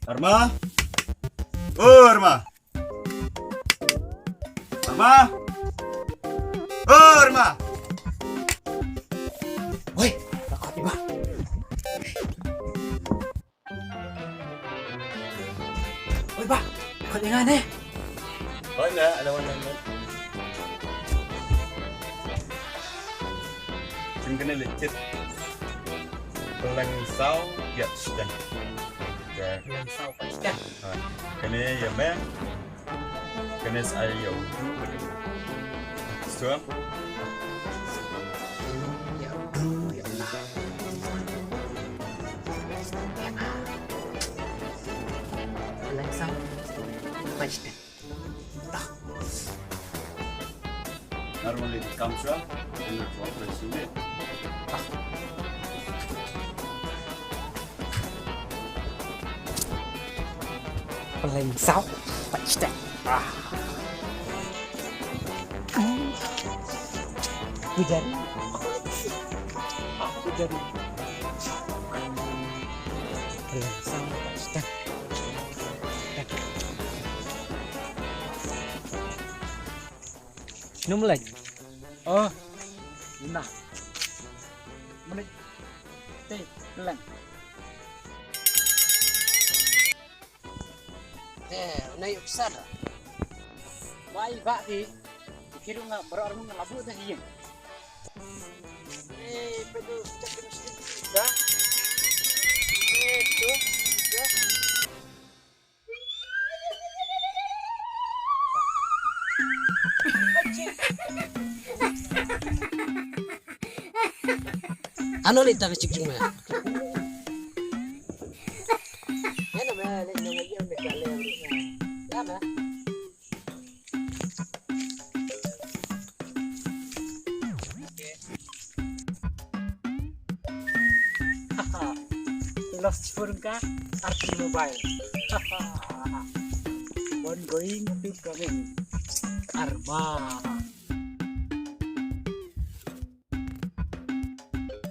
Arma? Oh, Arma! Arma? Oh, Arma! Woi, takut iba. Woi, Pak. Takut ingat eh. Oh, enggak, ada warna. Kena lecet. Pelangsau giat sedang. Ya, Langsau pasti. kena ya meh. Kena saya ya. Setuju? Ya, ya nah. Langsau pasti. Normally it comes up in the progress unit. Langsau pasti. Aku jadi. Langsau pasti. Minum lagi. Oh, nah. Menit. Teh, pelan. Naik besar. Baik, Pak. Kira nggak berarti ngelabu dah iya. Perlu cek sedikit dah. Itu, dah. Ano ulit ang chicken mo yan? Yan naman, ngayon may kalero na. Tama? Okay. Haha. Lost phone ka? Arti mobile. Haha. One going to coming. Arma.